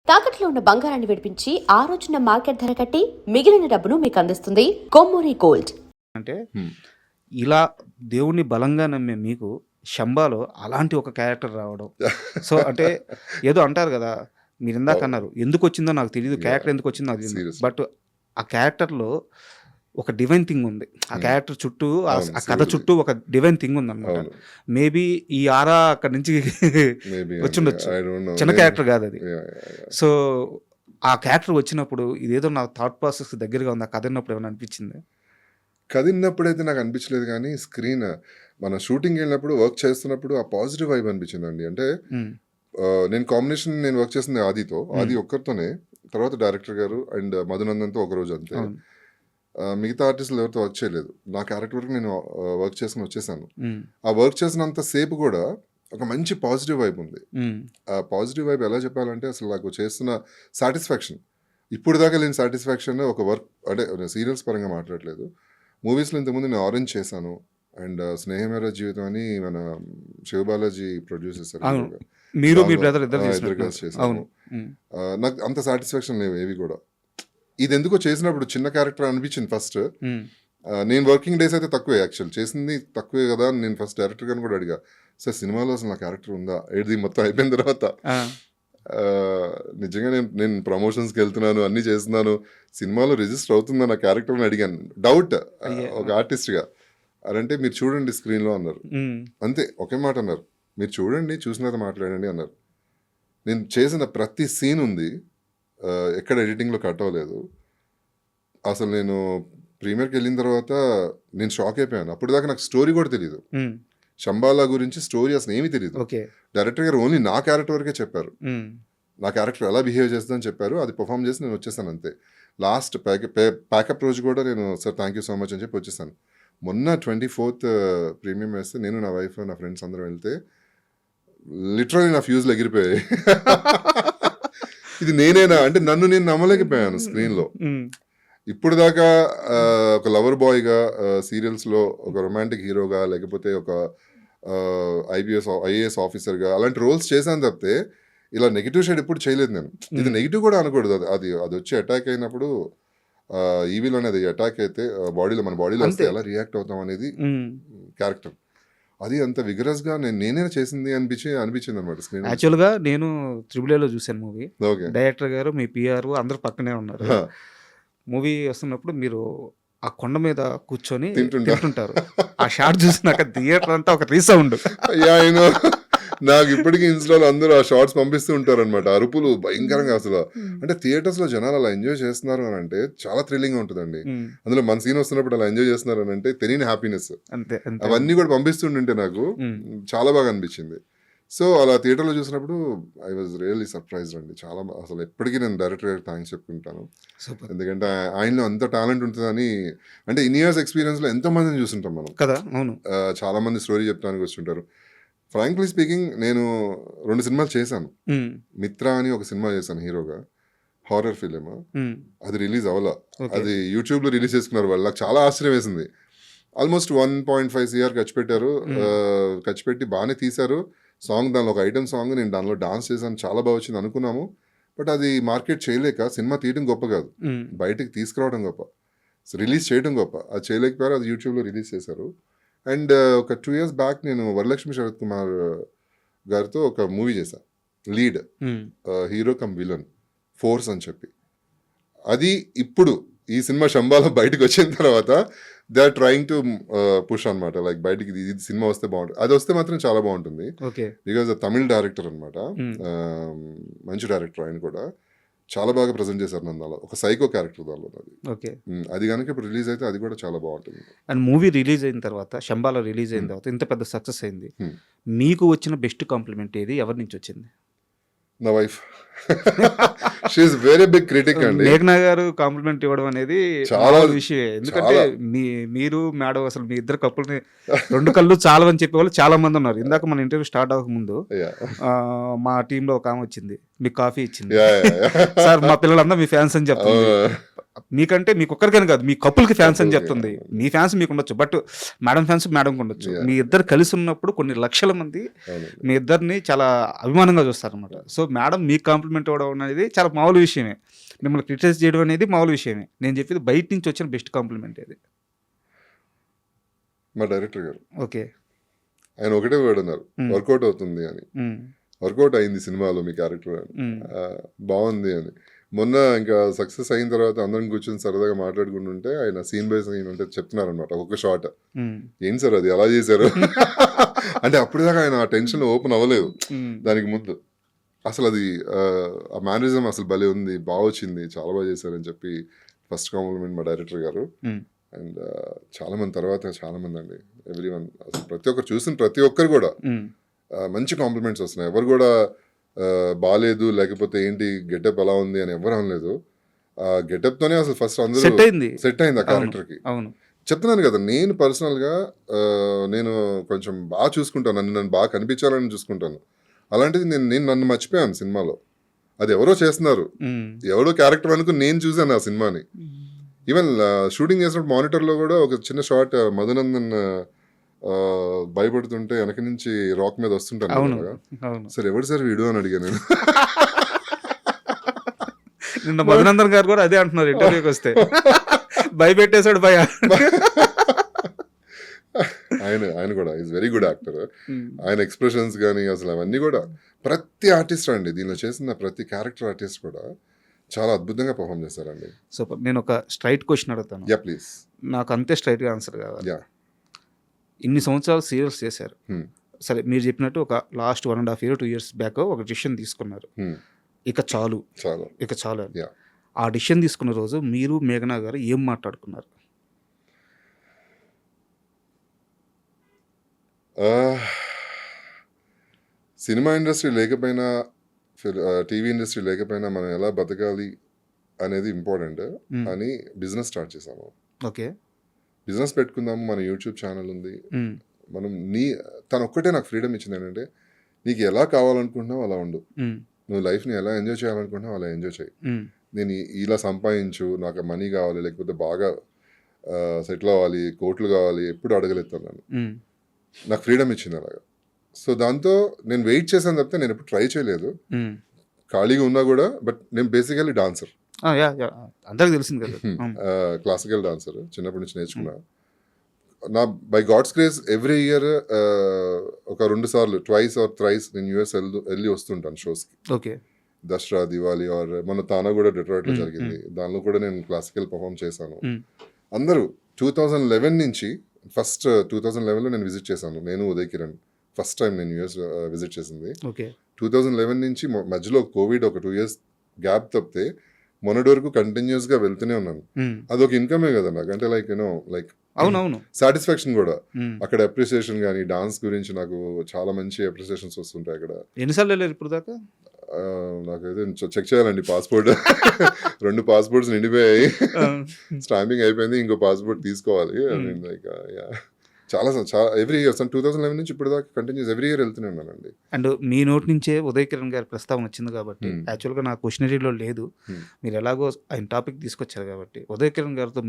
తాకట్లో ఉన్న బంగారాన్ని విడిపించి ఆ రోజున మార్కెట్ ధర కట్టి మిగిలిన డబ్బును మీకు అందిస్తుంది కొమ్మూరి గోల్డ్. అంటే ఇలా దేవుణ్ణి బలంగా నమ్మే మీకు శంబాలో అలాంటి ఒక క్యారెక్టర్ రావడం, సో అంటే ఏదో అంటారు కదా, మీరు ఇందాక అన్నారు ఎందుకు వచ్చిందో నాకు తెలియదు, క్యారెక్టర్ ఎందుకు వచ్చిందో నాకు తెలియదు, Seriously. బట్ ఆ క్యారెక్టర్లో ఒక డివైన్ థింగ్ ఉంది. ఆ క్యారెక్టర్ చుట్టూ ఆ కథ చుట్టూ ఒక డివైన్ థింగ్ ఉంది అనమాట. మేబీ ఈ ఆరా అక్కడి నుంచి వచ్చి ఉండొచ్చు. చిన్న క్యారెక్టర్ కాదు అది. సో ఆ క్యారెక్టర్ వచ్చినప్పుడు ఇదేదో నా థాట్ ప్రాసెస్ దగ్గరగా ఉంది. ఆ కథ విన్నప్పుడు ఏమైనా అనిపించింది? కథ విన్నప్పుడైతే నాకు అనిపించలేదు, కానీ స్క్రీన్ మన షూటింగ్ వెళ్ళినప్పుడు వర్క్ చేస్తున్నప్పుడు ఆ పాజిటివ్ వైబ్ అనిపించిందండి. అంటే నేను వర్క్ చేసింది ఆదితో, ఆది ఒక్కరితోనే, తర్వాత డైరెక్టర్ గారు అండ్ మధునందన్తో ఒకరోజు అంతే. మిగతా ఆర్టిస్టులు ఎవరితో వర్క్ చేయలేదు. నా క్యారెక్టర్ వరకు నేను వర్క్ చేసుకుని వచ్చేసాను. ఆ వర్క్ చేసినంత సేపు కూడా ఒక మంచి పాజిటివ్ వైబ్ ఉంది. ఆ పాజిటివ్ వైబ్ ఎలా చెప్పాలంటే అసలు నాకు చేస్తున్న సాటిస్ఫాక్షన్, ఇప్పుడు దాకా లేని సాటిస్ఫాక్షన్ ఒక వర్క్, అంటే సీరియల్స్ పరంగా మాట్లాడలేదు. మూవీస్లో ఇంతకుముందు నేను ఆరెంజ్ చేశాను అండ్ స్నేహమేర జీవితం అని మన శివబాలాజీ ప్రొడ్యూస్ చేశారు. ఇద్దరు కలిసి చేశాను. నాకు అంత సాటిస్ఫాక్షన్ లేవు ఏవి కూడా. ఇది ఎందుకో చేసినప్పుడు చిన్న క్యారెక్టర్ అనిపించింది ఫస్ట్. నేను వర్కింగ్ డేస్ అయితే తక్కువే, యాక్చువల్ చేసింది తక్కువే కదా. నేను ఫస్ట్ డైరెక్టర్ గారిని కూడా అడిగా, సార్ సినిమాలో అసలు నా క్యారెక్టర్ ఉందా? ఇది మొత్తం అయిపోయిన తర్వాత నిజంగా నేను ప్రమోషన్స్కి వెళ్తున్నాను, అన్నీ చేస్తున్నాను, సినిమాలో రిజిస్టర్ అవుతుందా నా క్యారెక్టర్ అని అడిగాను. డౌట్ ఒక ఆర్టిస్ట్గా. అదంటే మీరు చూడండి స్క్రీన్లో అన్నారు. అంతే, ఒకే మాట అన్నారు, మీరు చూడండి, చూసినాక మాట్లాడండి అన్నారు. నేను చేసిన ప్రతి సీన్ ఉంది, ఎక్కడ ఎడిటింగ్లో కట్ అవ్వలేదు. అసలు నేను ప్రీమియర్కి వెళ్ళిన తర్వాత నేను షాక్ అయిపోయాను. అప్పుడు దాకా నాకు స్టోరీ కూడా తెలియదు, శంబాలా గురించి స్టోరీ అసలు ఏమీ తెలియదు. డైరెక్టర్ గారు ఓన్లీ నా క్యారెక్టర్ వరకే చెప్పారు, నా క్యారెక్టర్ ఎలా బిహేవ్ చేస్తుందని చెప్పారు. అది పర్ఫామ్ చేసి నేను వచ్చేసాను అంతే. లాస్ట్ ప్యాకప్ రోజు కూడా నేను sir thank you so much అని చెప్పి వచ్చేసాను. మొన్న 24th ప్రీమియం వేస్తే నేను, నా వైఫ్, నా ఫ్రెండ్స్ అందరం వెళ్తే లిటరల్లీ నా ఫ్యూజ్లు ఎగిరిపోయాయి. ఇది నేనేనా అంటే నన్ను నేను నమ్మలేకపోయాను స్క్రీన్లో. ఇప్పుడు దాకా ఒక లవర్ బాయ్గా సీరియల్స్లో, ఒక రొమాంటిక్ హీరోగా, లేకపోతే ఒక ఐఏఎస్ ఆఫీసర్గా అలాంటి రోల్స్ చేశాను తప్పితే ఇలా నెగిటివ్ షేడ్ ఎప్పుడు చేయలేదు నేను. ఇది నెగిటివ్ కూడా అనకూడదు. అది వచ్చి అటాక్ అయినప్పుడు ఈవిల్ అనేది అటాక్ అయితే మన బాడీలో వస్తే ఎలా రియాక్ట్ అవుతాం అనేది క్యారెక్టర్. అది అంత విగరస్గా నేనే చేసింది అనిపించింది అనమాట స్క్రీన్. యాక్చువల్గా నేను త్రిబుల్ చూశాను మూవీ. డైరెక్టర్ గారు, మీ పిఆర్ అందరూ పక్కనే ఉన్నారు. మూవీ వస్తున్నప్పుడు మీరు ఆ కొండ మీద కూర్చొని తింటుంటారు. ఆ షాట్ చూసినాక థియేటర్ అంతా ఒక రీసౌండ్. నాకు ఇప్పటికీ ఇన్స్టాలో అందరూ ఆ షార్ట్స్ పంపిస్తూ ఉంటారు అనమాట. అరుపులు భయంకరంగా అసలు. అంటే థియేటర్స్ లో జనాలు అలా ఎంజాయ్ చేస్తున్నారు అని అంటే చాలా థ్రిల్లింగ్ ఉంటుందండి. అందులో మన సీన్ వస్తున్నప్పుడు అలా ఎంజాయ్ చేస్తున్నారు అని అంటే తెలియని హ్యాపీనెస్. అవన్నీ కూడా పంపిస్తుంటే నాకు చాలా బాగా అనిపించింది. సో అలా థియేటర్లో చూసినప్పుడు ఐ వాజ్ రియల్లీ సర్ప్రైజ్డ్ అండి. చాలా అసలు ఎప్పటికీ నేను డైరెక్టర్ గారికి థ్యాంక్స్ చెప్పుకుంటాను. ఎందుకంటే ఆయనలో అంత టాలెంట్ ఉంటుందని, అంటే ఇన్ ఇయర్స్ ఎక్స్పీరియన్స్లో ఎంతో మందిని చూస్తుంటాం మనం కదా. అవును, చాలా మంది స్టోరీ చెప్తానికి వస్తుంటారు. ఫ్రాంక్లీ స్పీకింగ్ నేను 2 సినిమాలు చేశాను. మిత్ర అని ఒక సినిమా చేశాను హీరోగా, హారర్ ఫిలిం. అది రిలీజ్ అవ్వాల, అది యూట్యూబ్లో రిలీజ్ చేసుకున్నారు వాళ్ళు. నాకు చాలా ఆశ్చర్యం వేసింది. ఆల్మోస్ట్ 1.5 CR ఖర్చు పెట్టారు. ఖర్చు పెట్టి బాగానే తీశారు. సాంగ్ దానిలో ఒక ఐటమ్ సాంగ్, నేను దానిలో డాన్స్ చేశాను, చాలా బాగా వచ్చింది అనుకున్నాము. బట్ అది మార్కెట్ చేయలేక, సినిమా తీయడం గొప్ప కాదు, బయటకు తీసుకురావడం గొప్ప, రిలీజ్ చేయడం గొప్ప. అది చేయలేకపోయారు, అది యూట్యూబ్లో రిలీజ్ చేశారు. అండ్ ఒక 2 years బ్యాక్ నేను వరలక్ష్మి శరత్ కుమార్ గారితో ఒక మూవీ చేశాను, lead hero come villain, force అని చెప్పి. అది ఇప్పుడు ఈ సినిమా శంబాలో బయటకు వచ్చిన తర్వాత they are trying to push అనమాట, లైక్ బయటికి ఇది సినిమా వస్తే బాగుంటుంది. అది వస్తే మాత్రం చాలా బాగుంటుంది. బికాజ్ తమిళ్ డైరెక్టర్ అనమాట, మంచి డైరెక్టర్. ఆయన కూడా చాలా బాగా ప్రజెంట్ చేశారు నన్ను అలా, ఒక సైకో క్యారెక్టర్ దానిలో. అది కనుక ఇప్పుడు రిలీజ్ అయితే అది కూడా చాలా బాగుంటుంది. అండ్ మూవీ రిలీజ్ అయిన తర్వాత, శంబాలో రిలీజ్ అయిన తర్వాత ఇంత పెద్ద సక్సెస్ అయింది, మీకు వచ్చిన బెస్ట్ కాంప్లిమెంట్ ఏది, ఎవరి నుంచి వచ్చింది? నా wife. She is very big critic అండి. మేఘనా గారు కాంప్లిమెంట్ ఇవ్వడం అనేది చాలా విషయం. ఎందుకంటే మీరు మేడం అసలు మీ ఇద్దరు కప్పుల్ని 2 కళ్ళు చాలా అని చెప్పే వాళ్ళు చాలా మంది ఉన్నారు. ఇందాక మన ఇంటర్వ్యూ స్టార్ట్ అవ్వక ముందు మా టీంలో ఒక ఆమె వచ్చింది, మీకు కాఫీ ఇచ్చింది, సార్ మా పిల్లలందరూ మీ ఫ్యాన్స్ అని చెప్తుంది. మీకంటే మీకు ఒక్కరికైనా కాదు, మీ కపుల్కి ఫ్యాన్స్ అని Couple కి, చెప్తుంది. మీ ఫ్యాన్స్ మీకు ఉండొచ్చు, బట్ మేడం ఫ్యాన్స్ మేడంకి ఉండొచ్చు. Yeah. మీ ఇద్దరు కలిసి ఉన్నప్పుడు కొన్ని లక్షల మంది అవునండి. మీ ఇద్దరిని చాలా అభిమానంగా చూస్తారనమాట. సో మేడం మీకు కాంప్లిమెంట్ ఇవ్వడం అనేది చాలా మామూలు విషయమే, మిమ్మల్ని క్రిటిసైజ్ చేయడం అనేది మామూలు విషయమే. నేను చెప్పేది బయట నుంచి వచ్చిన బెస్ట్ కాంప్లిమెంట్ అది. మా డైరెక్టర్ గారు ఓకే. ఆయన ఒకటే వర్డ్ అన్నారు, వర్కౌట్ అవుతుంది అని. వర్కౌట్ అయింది సినిమాలో మీ క్యారెక్టర్ అని, బాగుంది అని. మొన్న ఇంకా సక్సెస్ అయిన తర్వాత అందరం కూర్చొని సరదాగా మాట్లాడుకుంటుంటే ఆయన సీన్ బై సీన్ అంటే చెప్తున్నారు అనమాట, ఒక్క షాట్ ఏంటి సార్ అది ఎలా చేశారు అంటే అప్పుడు దాకా ఆయన ఆ టెన్షన్ ఓపెన్ అవ్వలేదు దానికి ముందు. అసలు అది ఆ మేనరిజం అసలు భలే ఉంది, బాగా వచ్చింది, చాలా బాగా చేశారని చెప్పి ఫస్ట్ కాంప్లిమెంట్ మా డైరెక్టర్ గారు. అండ్ చాలా మంది తర్వాత చాలా మంది అండి, ఎవ్రీ వన్, అసలు ప్రతి ఒక్కరు చూసిన ప్రతి ఒక్కరు కూడా మంచి కాంప్లిమెంట్స్ వస్తున్నాయి. ఎవరు కూడా బాగాలేదు లేకపోతే ఏంటి గెటప్ ఎలా ఉంది అని ఎవరు అనలేదు. ఆ గెటప్ తోనే అసలు ఫస్ట్ అందరూ సెట్ అయింది ఆ క్యారెక్టర్ కి. అవును. చెప్తున్నాను కదా, నేను పర్సనల్ గా నేను కొంచెం బాగా చూసుకుంటాను, నన్ను బాగా కనిపించాలని చూసుకుంటాను. అలాంటిది నేను నన్ను మర్చిపోయాను సినిమాలో. అది ఎవరో చేస్తున్నారు, ఎవరో క్యారెక్టర్ అనుకుని నేను చూసాను ఆ సినిమాని. ఈవెన్ షూటింగ్ చేసినప్పుడు మానిటర్ లో కూడా ఒక చిన్న షాట్ మధునందన్ భయపడుతుంటే వెనక నుంచి రాక్ మీద వస్తుంటాను. సార్ ఎవరు సార్ వీడియో అని అడిగాను నేను. నిన్న మధునందన్ గారు కూడా అదే అంటున్నారు ఇంటర్వ్యూకి వస్తే, భయపెట్టేశాడు భయ. ఆయన కూడా ఈజ్ వెరీ గుడ్ యాక్టర్. ఆయన ఎక్స్ప్రెషన్స్ కానీ అసలు అవన్నీ కూడా ప్రతి ఆర్టిస్ట్ అండి దీనిలో చేసిన ప్రతి క్యారెక్టర్ ఆర్టిస్ట్ కూడా చాలా అద్భుతంగా పర్ఫామ్ చేశారండి. సూపర్. నేను ఒక స్ట్రైట్ క్వశ్చన్ అడుగుతాను. Yeah please. నాకు అంతే స్ట్రైట్గా ఆన్సర్ కావాలి. యా. ఇన్ని సంవత్సరాలు సీరియల్స్ చేశారు, సరే మీరు చెప్పినట్టు ఒక లాస్ట్ 1.5 years 2 years బ్యాక్ ఒక డిసిషన్ తీసుకున్నారు, ఇక చాలు అని. ఆ డిసిషన్ తీసుకున్న రోజు మీరు మేఘనా గారు ఏం మాట్లాడుకున్నారు? సినిమా ఇండస్ట్రీ లేకపోయినా టీవీ ఇండస్ట్రీ లేకపోయినా మనం ఎలా బతకాలి అనేది ఇంపార్టెంట్ అని బిజినెస్ స్టార్ట్ చేసాము. ఓకే. బిజినెస్ పెట్టుకుందాము, మన యూట్యూబ్ ఛానల్ ఉంది. మనం తను ఒక్కటే నాకు ఫ్రీడమ్ ఇచ్చింది ఏంటంటే, నీకు ఎలా కావాలనుకుంటున్నావు అలా ఉండు, నువ్వు లైఫ్ని ఎలా ఎంజాయ్ చేయాలనుకుంటున్నావు అలా ఎంజాయ్ చేయి. నేను ఇలా సంపాదించు, నాకు మనీ కావాలి లేకపోతే బాగా సెటిల్ అవ్వాలి, కోట్లు కావాలి ఎప్పుడు అడగలేదు నన్ను. నాకు ఫ్రీడమ్ ఇచ్చింది అలాగా. సో దాంతో నేను వెయిట్ చేశాను తప్పితే నేను ఎప్పుడు ట్రై చేయలేదు, ఖాళీగా ఉన్నా కూడా. బట్ నేను బేసికల్లీ డాన్సర్, అందరికి తెలిసింది కదా, క్లాసికల్ డాన్సర్, చిన్నప్పటి నుంచి నేర్చుకున్నా. నా by God's grace every year ఒక 2 సార్లు ట్వైస్ ఆర్ థ్రైస్ నేను యూఎస్ వెళ్ళి వస్తుంటాను షోస్కి. ఓకే. దసరా, దివాళీ ఆర్ మన తానా కూడా డెట్రాయిట్లో జరిగింది, దానిలో కూడా నేను క్లాసికల్ పర్ఫామ్ చేశాను. అందరూ 2011 నుంచి ఫస్ట్ 2011లో నేను విజిట్ చేశాను, నేను ఉదయ్ కిరణ్ ఫస్ట్ టైం నేను యూఎస్ విజిట్ చేసింది. 2011 నుంచి మధ్యలో కోవిడ్ ఒక 2 years గ్యాప్ తప్పితే మొన్నటి వరకు కంటిన్యూస్ గా వెళ్తూనే ఉన్నాను. అదొక ఇన్కమే కదా నాకు, అంటే లైక్ లైక్ అవునవును సాటిస్ఫాక్షన్ కూడా. అక్కడ అప్రిసియేషన్ కానీ డాన్స్ గురించి నాకు చాలా మంచి అప్రిసియేషన్స్ వస్తుంటాయి అక్కడ. ఎన్నిసార్లు వెళ్ళారు ఇప్పుడు దాకా? నాకైతే చెక్ చేయాలండి పాస్పోర్ట్. 2 పాస్పోర్ట్స్ నిండిపోయాయి, స్టాంపింగ్ అయిపోయింది, ఇంకో పాస్పోర్ట్ తీసుకోవాలి. లైక్ చాలా ఎవ్రీ ఇయర్ 2011 నుంచి ఇప్పుడు దాకా కంటిన్యూస్ ఎవ్రీ ఇయర్ వెళ్తూనే ఉన్నానండి. అండ్ మీ నోటి నుంచే ఉదయ్ కిరణ్ గారి ప్రస్తావన వచ్చింది కాబట్టి, యాక్చువల్గా నా క్వశ్చనరీలో లేదు, మీరు ఎలాగో ఆయన టాపిక్ తీసుకొచ్చారు కాబట్టి, ఉదయ్ కిరణ్ గారితో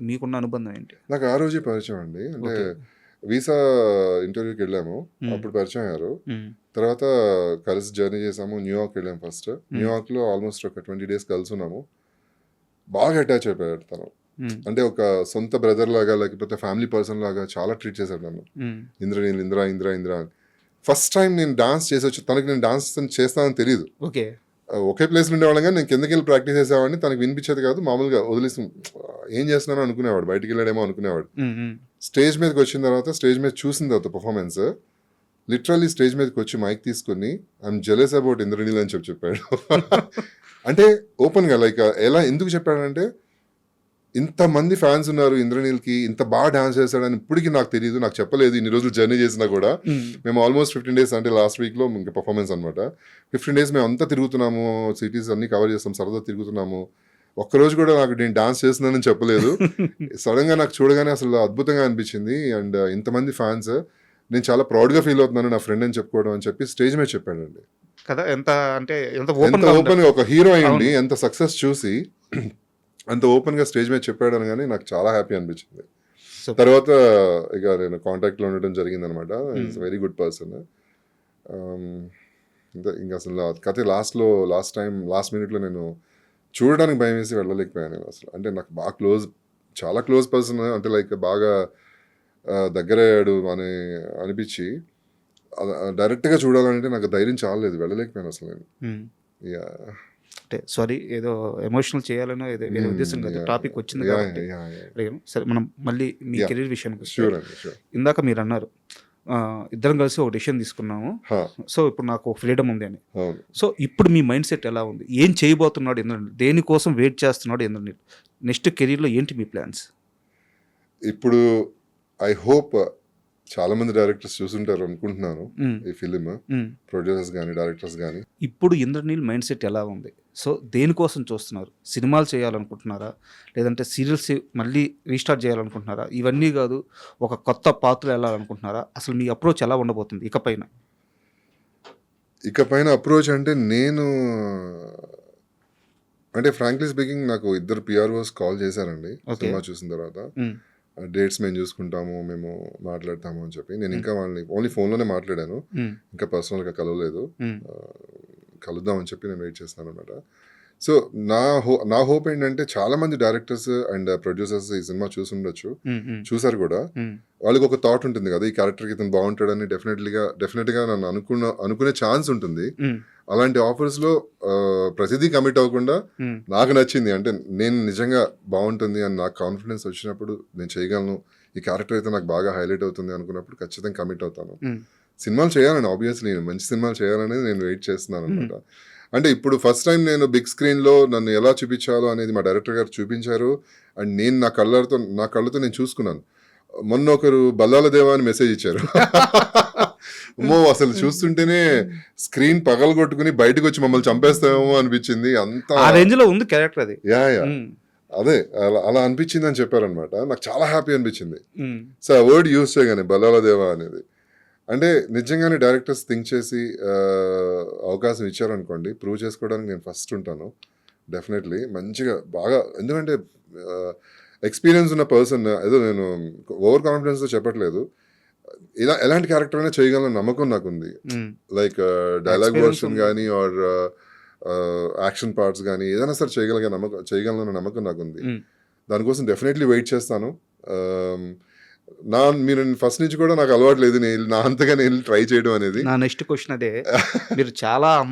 మీకున్న అనుబంధం ఏంటి? నాకు ఆ రోజే పరిచయం అండి, అంటే వీసా ఇంటర్వ్యూకి వెళ్ళాము, అప్పుడు పరిచయం అయ్యారు. తర్వాత కలిసి జర్నీ చేసాము, న్యూయార్క్ వెళ్ళాము. ఫస్ట్ న్యూయార్క్లో ఆల్మోస్ట్ ఒక 20 days కలిసి ఉన్నాము. బాగా అటాచ్ అయిపోయాడు తను, అంటే ఒక సొంత బ్రదర్ లాగా లేకపోతే ఫ్యామిలీ పర్సన్ లాగా చాలా ట్రీట్ చేశాడు నన్ను. ఇంద్రనీల్ ఇంద్ర అని ఫస్ట్ టైం నేను డాన్స్ చేసి వచ్చి, తనకి నేను డాన్స్ చేస్తానని తెలియదు. ఒకే ప్లేస్లో ఉండేవాళ్ళం కానీ నేను కిందకి వెళ్ళి ప్రాక్టీస్ చేసేవాడిని, తనకి వినిపించేది కాదు, మామూలుగా వదిలేసి ఏం చేస్తున్నానో అనుకునేవాడు, బయటికి వెళ్ళాడేమో అనుకునేవాడు. స్టేజ్ మీదకి వచ్చిన తర్వాత, స్టేజ్ మీద చూసిన తర్వాత పర్ఫార్మెన్స్, లిటరల్లీ స్టేజ్ మీదకి వచ్చి మైక్ తీసుకుని ఐఎమ్ జెలస్ అబౌట్ ఇంద్రనీల్ అని చెప్పాడు. అంటే ఓపెన్గా లైక్ ఎలా ఎందుకు చెప్పాడంటే, ఇంతమంది ఫ్యాన్స్ ఉన్నారు ఇంద్రనీల్కి, ఇంత బాగా డాన్స్ చేశాడని ఇప్పటికీ నాకు తెలియదు, నాకు చెప్పలేదు. ఇన్ని రోజులు జర్నీ చేసినా కూడా మేము ఆల్మోస్ట్ 15 days, అంటే లాస్ట్ వీక్లో ఇంకా పర్ఫార్మెన్స్ అనమాట, 15 days మేము అంతా తిరుగుతున్నాము, సిటీస్ అన్ని కవర్ చేస్తాం, సరదా తిరుగుతున్నాము. ఒక్కరోజు కూడా నాకు నేను డాన్స్ చేస్తున్నానని చెప్పలేదు. సడన్గా నాకు చూడగానే అసలు అద్భుతంగా అనిపించింది. అండ్ ఇంతమంది ఫ్యాన్స్, నేను చాలా ప్రౌడ్గా ఫీల్ అవుతున్నాను నా ఫ్రెండ్ అని చెప్పుకోవడం అని చెప్పి స్టేజ్ మీద చెప్పాడండి కదా. ఎంత అంటే ఓపెన్గా ఒక హీరో అయ్యండి ఎంత సక్సెస్ చూసి అంత ఓపెన్గా స్టేజ్ మీద చెప్పాడు అని కానీ నాకు చాలా హ్యాపీ అనిపించింది. So- తర్వాత ఇక నేను కాంటాక్ట్లో ఉండడం జరిగింది అనమాట. It's very good person. ఇంకా అసలు కథ లాస్ట్ మినిట్లో నేను చూడడానికి భయం వేసి వెళ్ళలేకపోయాను నేను అసలు. అంటే నాకు బాగా చాలా క్లోజ్ పర్సన్, అంటే లైక్ బాగా దగ్గరయ్యాడు అని అనిపించి డైరెక్ట్గా చూడాలంటే నాకు ధైర్యం చాలలేదు, వెళ్ళలేకపోయాను అసలు నేను. అంటే సారీ, ఏదో ఎమోషనల్ చేయాలనో ఏదో వేరే ఉద్దేశం కాదు, టాపిక్ వచ్చింది కాబట్టి అడిగాను. సరే, మనం మళ్ళీ మీ కెరీర్ విషయానికి వస్తే, షూర్ అండి, షూర్. ఇందాక మీరు అన్నారు ఇద్దరం కలిసి ఒక డెసిషన్ తీసుకున్నాము, సో ఇప్పుడు నాకు ఫ్రీడమ్ ఉంది అని. అవును. సో ఇప్పుడు మీ మైండ్ సెట్ ఎలా ఉంది? ఏం చేయబోతున్నాడు ఇంద్రనీల్? దేనికోసం వెయిట్ చేస్తున్నాడు ఇంద్రనీల్? నెక్స్ట్ కెరీర్లో ఏంటి మీ ప్లాన్స్? ఇప్పుడు ఐ హోప్ చాలా మంది డైరెక్టర్స్ చూసుంటారు అనుకుంటున్నాను ఈ ఫిలిం, ప్రొడ్యూసర్స్ కానీ డైరెక్టర్స్ కానీ. ఇప్పుడు ఇంద్రనీల్ మైండ్ సెట్ ఎలా ఉంది? సో దేనికోసం చూస్తున్నారు? సినిమాలు చేయాలనుకుంటున్నారా, లేదంటే సీరియల్స్ మళ్ళీ రీస్టార్ట్ చేయాలనుకుంటున్నారా? ఇవన్నీ కాదు, ఒక కొత్త పాత్ర వెళ్ళాలనుకుంటున్నారా? అసలు మీ అప్రోచ్ ఎలా ఉండబోతుంది ఇకపైన అప్రోచ్ అంటే అంటే ఫ్రాంక్లీ స్పీకింగ్ నాకు 2 PROs కాల్ చేశారండి సినిమా చూసిన తర్వాత. డేట్స్ మేము చూసుకుంటాము, మేము మాట్లాడతాము అని చెప్పి. నేను ఇంకా వాళ్ళని ఓన్లీ ఫోన్లోనే మాట్లాడాను, ఇంకా పర్సనల్గా కలవలేదు. కలుద్దామని చెప్పి నేను వెయిట్ చేస్తాను అనమాట. సో నా హోప్ ఏంటంటే చాలా మంది డైరెక్టర్స్ అండ్ ప్రొడ్యూసర్స్ ఈ సినిమా చూసారు కూడా. వాళ్ళకి ఒక థాట్ ఉంటుంది కదా, ఈ క్యారెక్టర్కి ఇతను బాగుంటాడని. డెఫినెట్గా నన్ను అనుకునే ఛాన్స్ ఉంటుంది. అలాంటి ఆఫర్స్లో ప్రతిదీ కమిట్ అవ్వకుండా నాకు నచ్చింది అంటే నేను నిజంగా బాగుంటుంది అని నాకు కాన్ఫిడెన్స్ వచ్చినప్పుడు, నేను చేయగలను, ఈ క్యారెక్టర్ అయితే నాకు బాగా హైలైట్ అవుతుంది అనుకున్నప్పుడు ఖచ్చితంగా కమిట్ అవుతాను. సినిమాలు చేయాలని, ఆబ్వియస్లీ మంచి సినిమాలు చేయాలనేది నేను వెయిట్ చేస్తున్నాను అనమాట. అంటే ఇప్పుడు ఫస్ట్ టైం నేను బిగ్ స్క్రీన్లో నన్ను ఎలా చూపించాలో అనేది మా డైరెక్టర్ గారు చూపించారు. అండ్ నేను నా కళ్ళతో నేను చూసుకున్నాను. మొన్న ఒకరు బల్లాల దేవా అని మెసేజ్ ఇచ్చారు. అసలు చూస్తుంటేనే స్క్రీన్ పగలగొట్టుకుని బయటకు వచ్చి మమ్మల్ని చంపేస్తామేమో అనిపించింది. అంత ఆ రేంజ్ లో ఉంది క్యారెక్టర్ అది. అదే అలా అనిపించింది అని చెప్పారనమాట. నాకు చాలా హ్యాపీ అనిపించింది. సో ఆ వర్డ్ యూజ్ చేయగానే బల్లాల దేవా అనేది, అంటే నిజంగానే డైరెక్టర్స్ థింక్ చేసి అవకాశం ఇచ్చారనుకోండి, ప్రూవ్ చేసుకోవడానికి నేను ఫస్ట్ ఉంటాను డెఫినెట్లీ. మంచిగా బాగా, ఎందుకంటే ఎక్స్పీరియన్స్ ఉన్న పర్సన్, ఏదో నేను ఓవర్ కాన్ఫిడెన్స్తో చెప్పట్లేదు. ఎలాంటి క్యారెక్టర్ అయినా చేయగలన నమ్మకం నాకుంది. లైక్ డైలాగ్ వర్షన్ కానీ ఆర్ యాక్షన్ పార్ట్స్ కానీ ఏదైనా సరే చేయగలన నమ్మకం నాకుంది. దానికోసం డెఫినెట్లీ వెయిట్ చేస్తాను. మీరు ఫస్ట్ నుంచి కూడా నాకు అలవాటు లేదు నా అంతగా నేను ట్రై చేయడం అనేది. నా నెక్స్ట్ క్వశ్చన్ అదే. మీరు చాలా